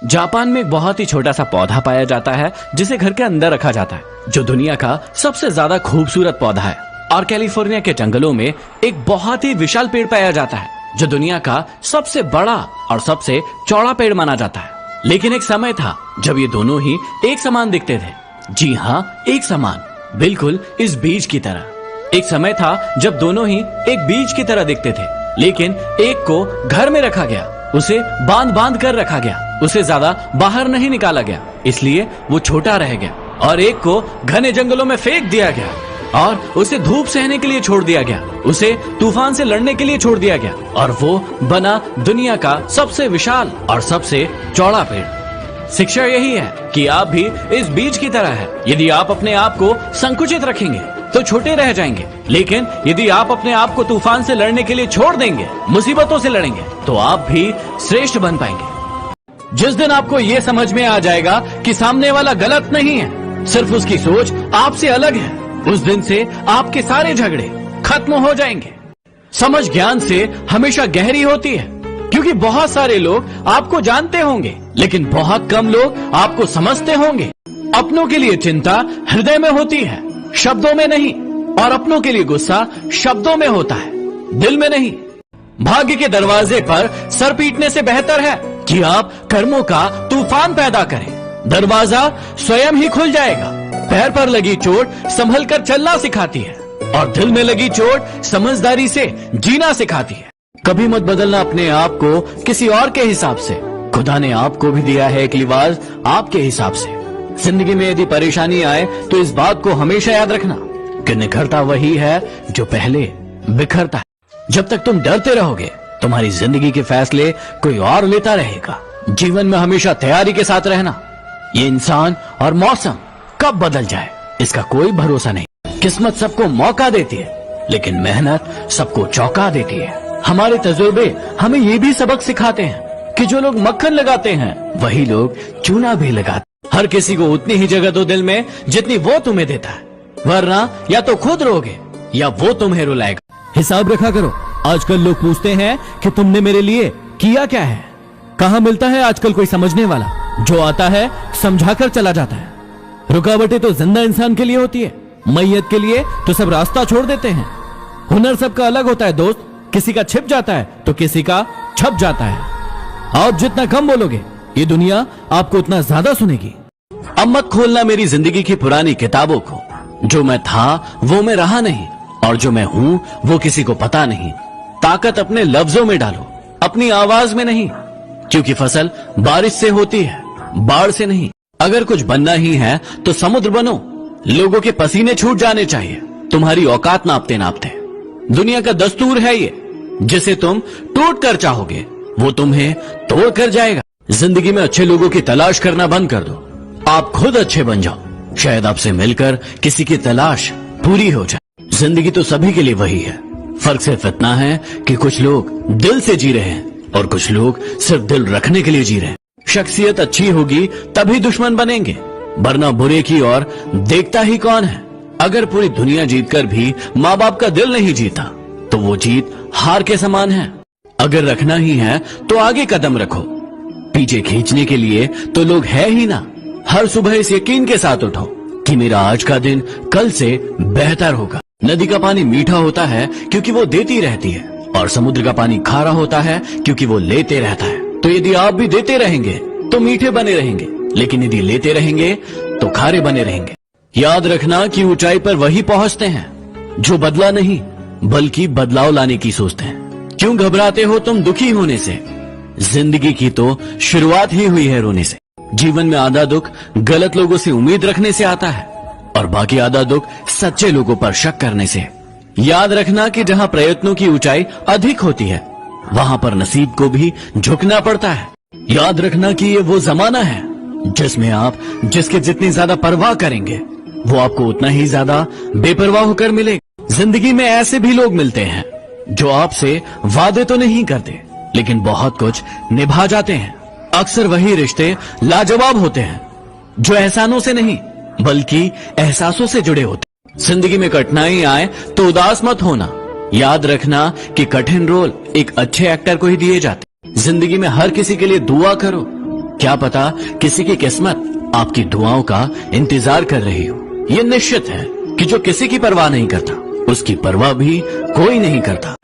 Japan में एक बहुत ही छोटा सा पौधा पाया जाता है जिसे घर के अंदर रखा जाता है, जो दुनिया का सबसे ज्यादा खूबसूरत पौधा है। और कैलिफोर्निया के जंगलों में एक बहुत ही विशाल पेड़ पाया जाता है जो दुनिया का सबसे बड़ा और सबसे चौड़ा पेड़ माना जाता है। लेकिन एक समय था जब ये दोनों ही एक समान दिखते थे। जी हाँ, एक समान, बिल्कुल इस बीज की तरह। एक समय था जब दोनों ही एक बीज की तरह दिखते थे, लेकिन एक को घर में रखा गया, उसे बांध बांध कर रखा गया, उसे ज्यादा बाहर नहीं निकाला गया, इसलिए वो छोटा रह गया। और एक को घने जंगलों में फेंक दिया गया और उसे धूप सहने के लिए छोड़ दिया गया, उसे तूफान से लड़ने के लिए छोड़ दिया गया, और वो बना दुनिया का सबसे विशाल और सबसे चौड़ा पेड़। शिक्षा यही है कि आप भी इस बीज की तरह है। यदि आप अपने आप को संकुचित रखेंगे तो छोटे रह जाएंगे, लेकिन यदि आप अपने आप को तूफान से लड़ने के लिए छोड़ देंगे, मुसीबतों से लड़ेंगे, तो आप भी श्रेष्ठ बन पाएंगे। जिस दिन आपको ये समझ में आ जाएगा कि सामने वाला गलत नहीं है, सिर्फ उसकी सोच आपसे अलग है, उस दिन से आपके सारे झगड़े खत्म हो जाएंगे। समझ ज्ञान से हमेशा गहरी होती है, क्योंकि बहुत सारे लोग आपको जानते होंगे, लेकिन बहुत कम लोग आपको समझते होंगे। अपनों के लिए चिंता हृदय में होती है, शब्दों में नहीं, और अपनों के लिए गुस्सा शब्दों में होता है, दिल में नहीं। भाग्य के दरवाजे पर सर पीटने से बेहतर है कि आप कर्मों का तूफान पैदा करें। दरवाजा स्वयं ही खुल जाएगा। पैर पर लगी चोट संभल कर चलना सिखाती है, और दिल में लगी चोट समझदारी से जीना सिखाती है। कभी मत बदलना अपने आप को किसी और के हिसाब से। खुदा ने आपको भी दिया है एक लिबास आपके हिसाब से। जिंदगी में यदि परेशानी आए तो इस बात को हमेशा याद रखना कि निखरता वही है जो पहले बिखरता है। जब तक तुम डरते रहोगे, तुम्हारी जिंदगी के फैसले कोई और लेता रहेगा। जीवन में हमेशा तैयारी के साथ रहना। ये इंसान और मौसम कब बदल जाए इसका कोई भरोसा नहीं। किस्मत सबको मौका देती है, लेकिन मेहनत सबको चौंका देती है। हमारे तजुर्बे हमें ये भी सबक सिखाते हैं कि जो लोग मक्खन लगाते हैं वही लोग चूना भी लगाते। हर किसी को उतनी ही जगह दो दिल में जितनी वो तुम्हें देता है, वरना या तो खुद रोगे या वो तुम्हें रुलाएगा। हिसाब रखा करो। आजकल लोग पूछते हैं कि तुमने मेरे लिए किया क्या है। कहाँ मिलता है आजकल कोई समझने वाला? जो आता है समझाकर चला जाता है। रुकावटें तो जिंदा इंसान के लिए होती है, मैयत के लिए तो सब रास्ता छोड़ देते हैं। हुनर सबका अलग होता है दोस्त, किसी का छिप जाता है तो किसी का छप जाता है। आप जितना कम बोलोगे, ये दुनिया आपको उतना ज्यादा सुनेगी। अब मत खोलना मेरी जिंदगी की पुरानी किताबों को। जो मैं था वो मैं रहा नहीं, और जो मैं हूँ वो किसी को पता नहीं। ताकत अपने लफ्जों में डालो, अपनी आवाज में नहीं, क्योंकि फसल बारिश से होती है, बाढ़ से नहीं। अगर कुछ बनना ही है तो समुद्र बनो। लोगों के पसीने छूट जाने चाहिए तुम्हारी औकात नापते नापते। दुनिया का दस्तूर है ये, जिसे तुम टूट कर चाहोगे वो तुम्हें तोड़ कर जाएगा। जिंदगी में अच्छे लोगों की तलाश करना बंद कर दो, आप खुद अच्छे बन जाओ। शायद आपसे मिलकर किसी की तलाश पूरी हो जाए। जिंदगी तो सभी के लिए वही है, फर्क सिर्फ इतना है कि कुछ लोग दिल से जी रहे हैं और कुछ लोग सिर्फ दिल रखने के लिए जी रहे हैं। शख्सियत अच्छी होगी तभी दुश्मन बनेंगे, वरना बुरे की ओर देखता ही कौन है। अगर पूरी दुनिया जीतकर भी माँ बाप का दिल नहीं जीता तो वो जीत हार के समान है। अगर रखना ही है तो आगे कदम रखो, पीछे खींचने के लिए तो लोग है ही ना। हर सुबह इस यकीन के साथ उठो कि मेरा आज का दिन कल से बेहतर होगा। नदी का पानी मीठा होता है क्योंकि वो देती रहती है, और समुद्र का पानी खारा होता है क्योंकि वो लेते रहता है। तो यदि आप भी देते रहेंगे तो मीठे बने रहेंगे, लेकिन यदि लेते रहेंगे तो खारे बने रहेंगे। याद रखना कि ऊंचाई पर वही पहुंचते हैं जो बदला नहीं बल्कि बदलाव लाने की सोचते हैं। क्यों घबराते हो तुम दुखी होने से? जिंदगी की तो शुरुआत ही हुई है रोने से। जीवन में आधा दुख गलत लोगों से उम्मीद रखने से आता है, और बाकी आधा दुख सच्चे लोगों पर शक करने से। याद रखना कि जहाँ प्रयत्नों की ऊंचाई अधिक होती है वहाँ पर नसीब को भी झुकना पड़ता है। याद रखना कि ये वो जमाना है जिसमें आप जिसके जितनी ज्यादा परवाह करेंगे वो आपको उतना ही ज्यादा बेपरवाह होकर मिलेगा। जिंदगी में ऐसे भी लोग मिलते हैं जो आपसे वादे तो नहीं करते, लेकिन बहुत कुछ निभा जाते हैं। अक्सर वही रिश्ते लाजवाब होते हैं जो एहसानों से नहीं बल्कि एहसासों से जुड़े होते। जिंदगी में कठिनाई आए तो उदास मत होना। याद रखना कि कठिन रोल एक अच्छे एक्टर को ही दिए जाते। जिंदगी में हर किसी के लिए दुआ करो, क्या पता किसी की किस्मत आपकी दुआओं का इंतजार कर रही हो। ये निश्चित है कि जो किसी की परवाह नहीं करता, उसकी परवाह भी कोई नहीं करता।